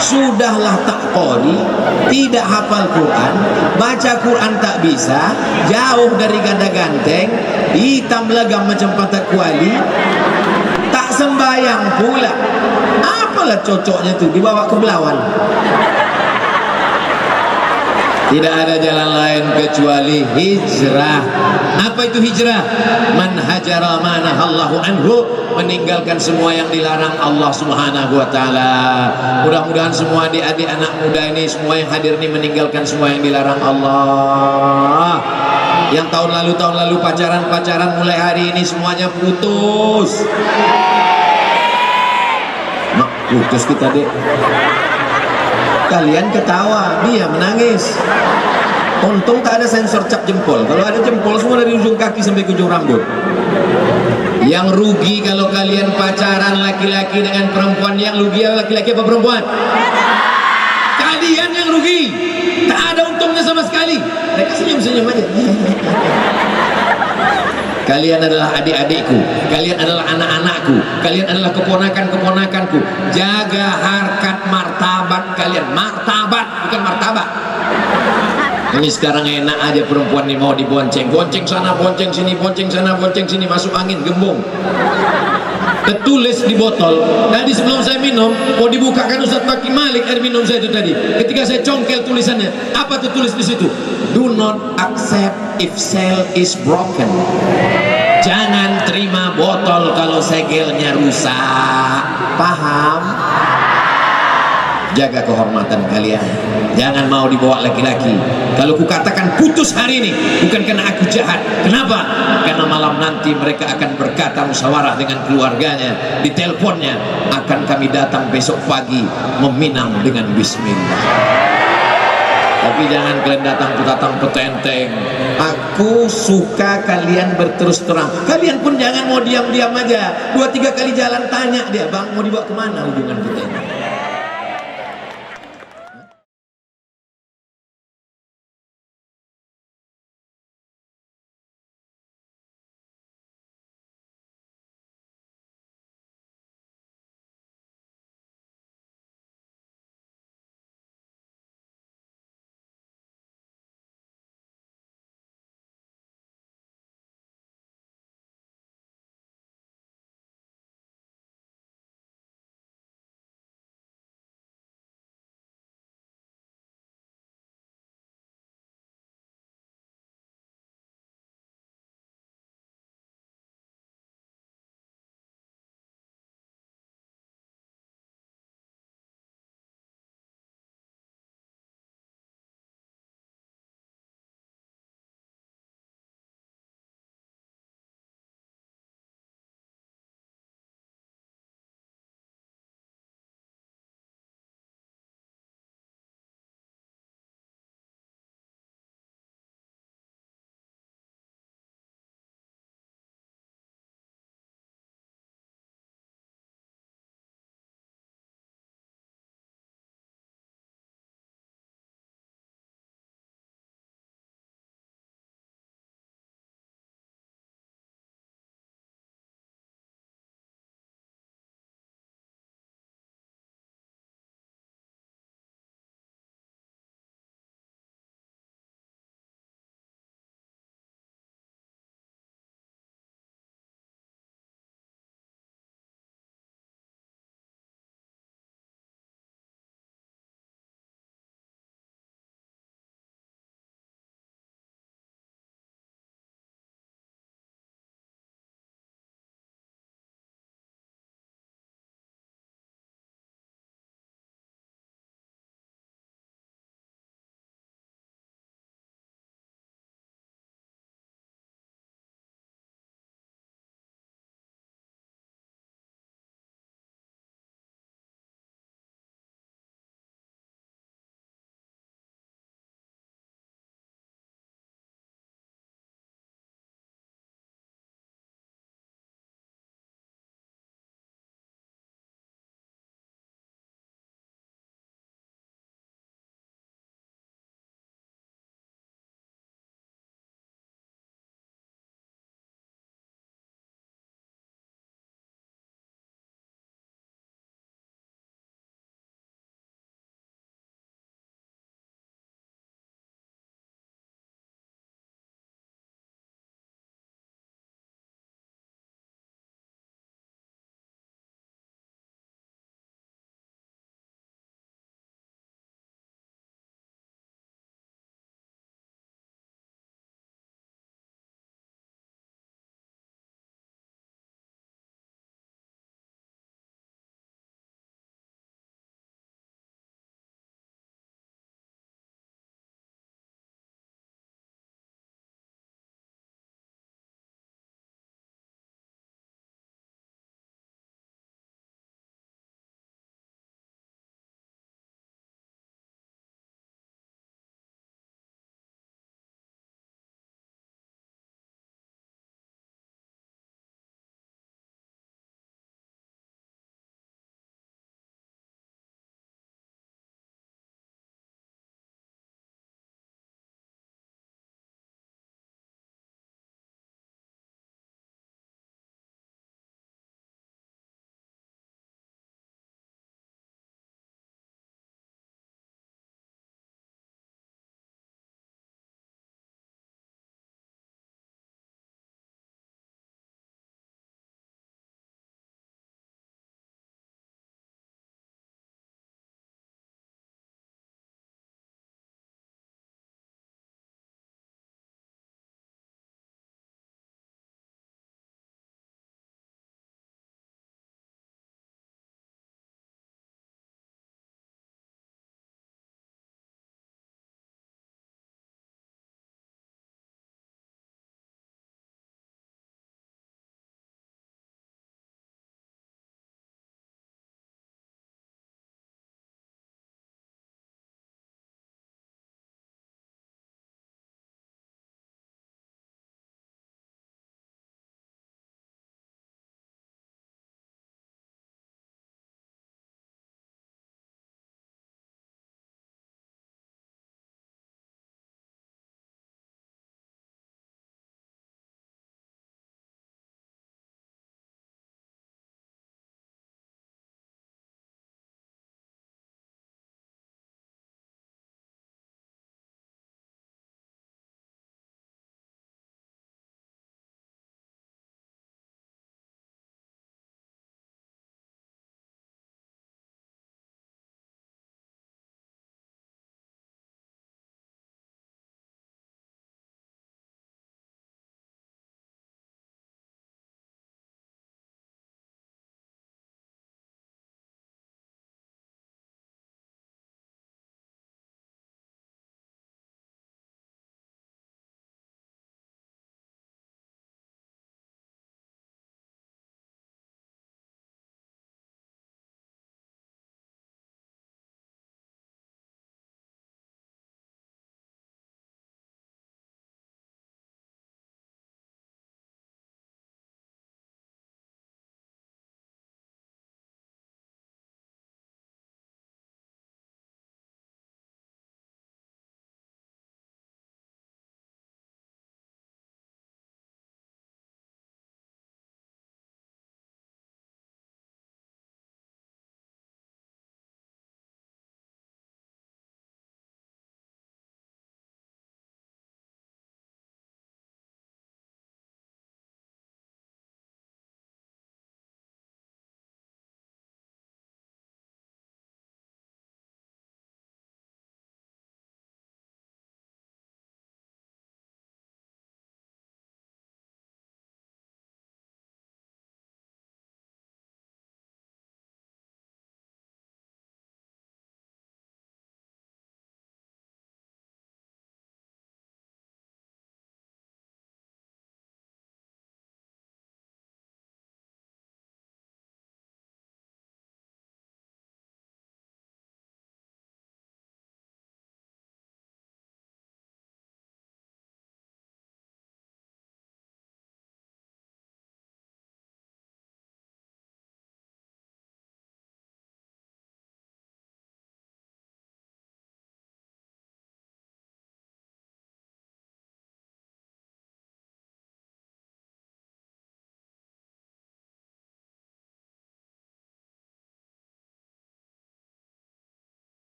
Sudahlah tak qori, tidak hafal Quran, baca Quran tak bisa, jauh dari ganda ganteng, hitam legam macam patah kuali, tak sembayang pula. Apalah cocoknya tuh dibawa ke Belawan. Tidak ada jalan lain kecuali hijrah. Apa itu hijrah? Man hajara ma nahallahu anhu, meninggalkan semua yang dilarang Allah Subhanahu wa taala. Mudah-mudahan semua adik-adik anak muda ini, semua yang hadir ini meninggalkan semua yang dilarang Allah. Yang tahun lalu pacaran mulai hari ini semuanya putus. Mak, putus kita, Dek. Kalian ketawa, dia menangis. Untung tak ada sensor cap jempol. Kalau ada jempol semua dari ujung kaki sampai ke ujung rambut. Yang rugi kalau kalian pacaran laki-laki dengan perempuan, yang rugi laki-laki apa perempuan? Kalian yang rugi. Tak ada untungnya sama sekali. Mereka senyum-senyum aja. Kalian adalah adik-adikku, kalian adalah anak-anakku, kalian adalah keponakan-keponakanku. Jaga harkat martabat kalian. Martabat, bukan martabat. Ini sekarang enak aja perempuan ini mau dibonceng, bonceng sana, bonceng sini, bonceng sana, bonceng sini, masuk angin, gembung. Tertulis di botol. Tadi sebelum saya minum, mau dibukakan Ustadz Taki Malik air minum saya itu tadi. Ketika saya congkel tulisannya, apa tertulis di situ? Do not accept if seal is broken. Jangan terima botol kalau segelnya rusak. Paham? Jaga kehormatan kalian. Jangan mau dibawa laki-laki. Kalau kukatakan putus hari ini, bukan karena aku jahat. Kenapa? Karena malam nanti mereka akan berkata musyawarah dengan keluarganya, di teleponnya, akan kami datang besok pagi meminang dengan bismillah. Tapi jangan kalian datang petenteng. Aku suka kalian berterus terang. Kalian pun jangan mau diam-diam aja. 2-3 kali jalan tanya dia, bang mau dibawa kemana hubungan kita ini?